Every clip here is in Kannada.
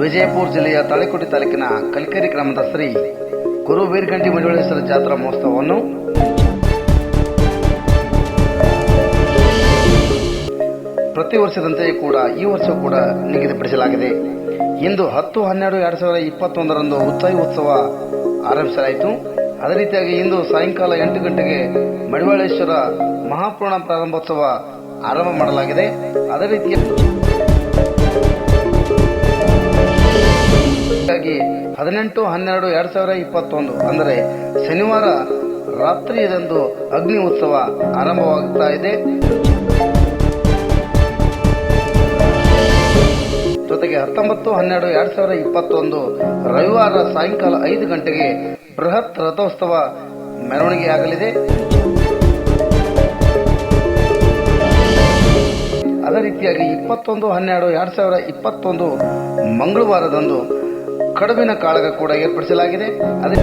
ವಿಜಯಪುರ ಜಿಲ್ಲೆಯ ತಾಳಿಕೋಟೆ ತಾಲೂಕಿನ ಕಲ್ಕೇರಿ ಗ್ರಾಮದ ಶ್ರೀ ಗುರು ವೀರಗಂಟಿ ಮಡಿವಾಳೇಶ್ವರ ಜಾತ್ರಾ ಮಹೋತ್ಸವವನ್ನು ಪ್ರತಿ ವರ್ಷದಂತೆ ಕೂಡ ಈ ವರ್ಷ ಕೂಡ ನಿಗದಿಪಡಿಸಲಾಗಿದೆ. ಇಂದು 10-12-2021 ಉಚ್ಚಾಯಿ ಉತ್ಸವ ಆರಂಭಿಸಲಾಯಿತು. ಅದೇ ರೀತಿಯಾಗಿ ಇಂದು ಸಾಯಂಕಾಲ 8 ಗಂಟೆಗೆ ಮಡಿವಾಳೇಶ್ವರ ಮಹಾಪೂರ್ಣ ಪ್ರಾರಂಭೋತ್ಸವ ಆರಂಭ ಮಾಡಲಾಗಿದೆ. ಅದೇ ರೀತಿಯಾಗಿ 18-12-2021 ಅಂದರೆ ಶನಿವಾರ ರಾತ್ರಿಯದಂದು ಅಗ್ನಿ ಉತ್ಸವ ಆರಂಭವಾಗುತ್ತಾ ಇದೆ. ಜೊತೆಗೆ 19-12-2021 ರವಿವಾರ ಸಾಯಂಕಾಲ 5 ಗಂಟೆಗೆ ಬೃಹತ್ ರಥೋತ್ಸವ ಮೆರವಣಿಗೆಯಾಗಲಿದೆ. ಅದೇ ರೀತಿಯಾಗಿ 21-12-2021 ಮಂಗಳವಾರದಂದು ಕಡುಬಿನ ಕಾಳಗ ಕೂಡ ಏರ್ಪಡಿಸಲಾಗಿದೆ. ಅದೇ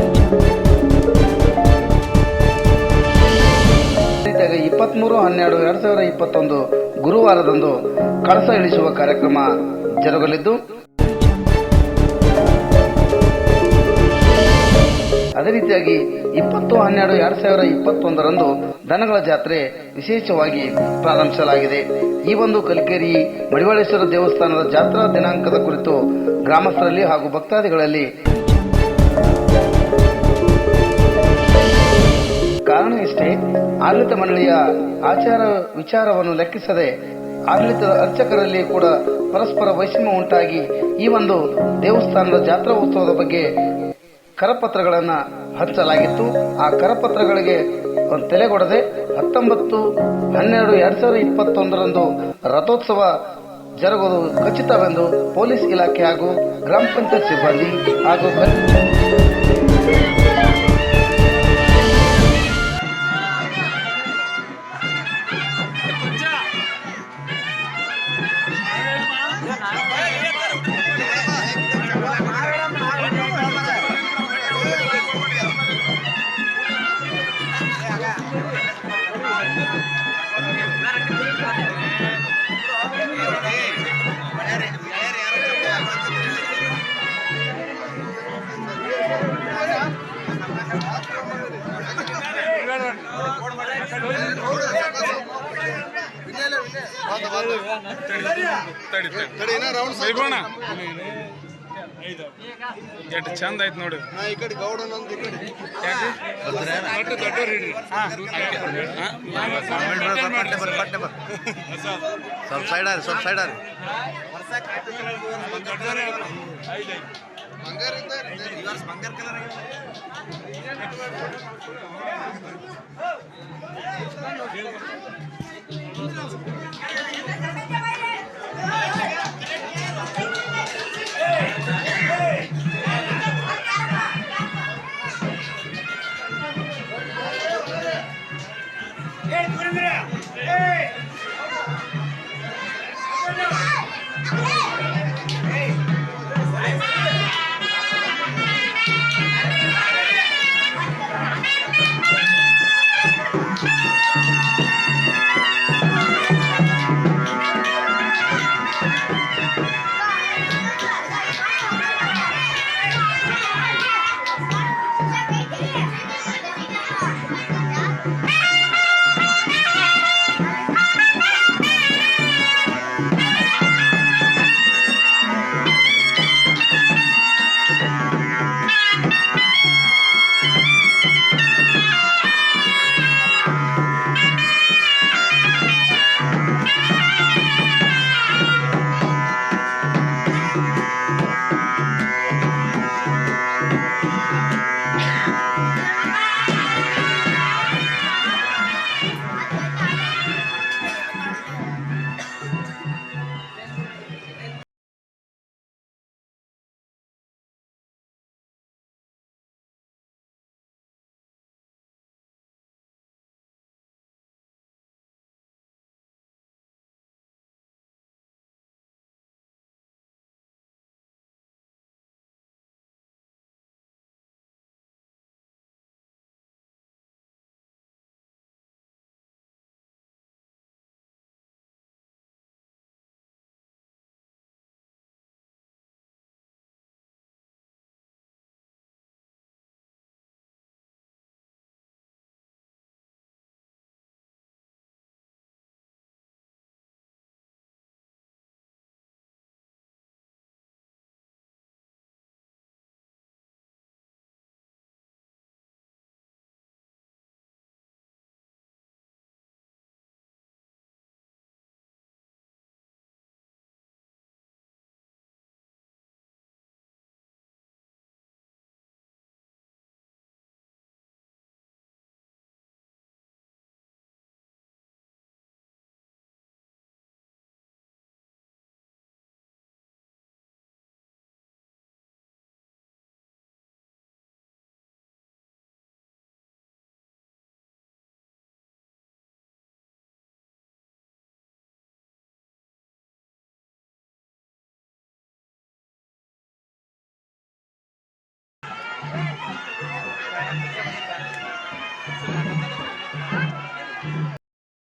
ರೀತಿಯಾಗಿ 23-12-2021 ಗುರುವಾರದಂದು ಕಳಸ ಇಳಿಸುವ ಕಾರ್ಯಕ್ರಮ ಜರುಗಲಿದ್ದು, ಅದೇ ರೀತಿಯಾಗಿ 20-12-2021 ದನಗಳ ಜಾತ್ರೆ ವಿಶೇಷವಾಗಿ ಪ್ರಾರಂಭಿಸಲಾಗಿದೆ. ಈ ಒಂದು ಕಲ್ಕೇರಿ ಮಡಿವಾಳೇಶ್ವರ ದೇವಸ್ಥಾನದ ಜಾತ್ರಾ ದಿನಾಂಕದ ಕುರಿತು ಗ್ರಾಮಸ್ಥರಲ್ಲಿ ಹಾಗೂ ಭಕ್ತಾದಿಗಳಲ್ಲಿ ಕಾರಣ ಇಷ್ಟೇ, ಆಡಳಿತ ಮಂಡಳಿಯ ಆಚಾರ ವಿಚಾರವನ್ನು ಲೆಕ್ಕಿಸದೆ ಆಡಳಿತದ ಅರ್ಚಕರಲ್ಲಿ ಕೂಡ ಪರಸ್ಪರ ವೈಷಮ್ಯ ಉಂಟಾಗಿ ಈ ಒಂದು ದೇವಸ್ಥಾನದ ಜಾತ್ರಾ ಉತ್ಸವದ ಬಗ್ಗೆ ಕರಪತ್ರಗಳನ್ನು ಹಚ್ಚಲಾಗಿತ್ತು. ಆ ಕರಪತ್ರಗಳಿಗೆ ತಲೆಗೊಡದೆ 19-12-2021 ರಥೋತ್ಸವ ಜರುಗುವುದು ಖಚಿತವೆಂದು ಪೊಲೀಸ್ ಇಲಾಖೆ ಹಾಗೂ ಗ್ರಾಮ ಪಂಚಾಯತ್ ಸಿಬ್ಬಂದಿ ಹಾಗೂ ಎಷ್ಟು ಚಂದ ಆಯ್ತು ನೋಡಿ. ಈ ಕಡೆ ಗೌಡ ಸ್ವಲ್ಪ ಸೈಡ್ ಸುಮ್ಮನೆ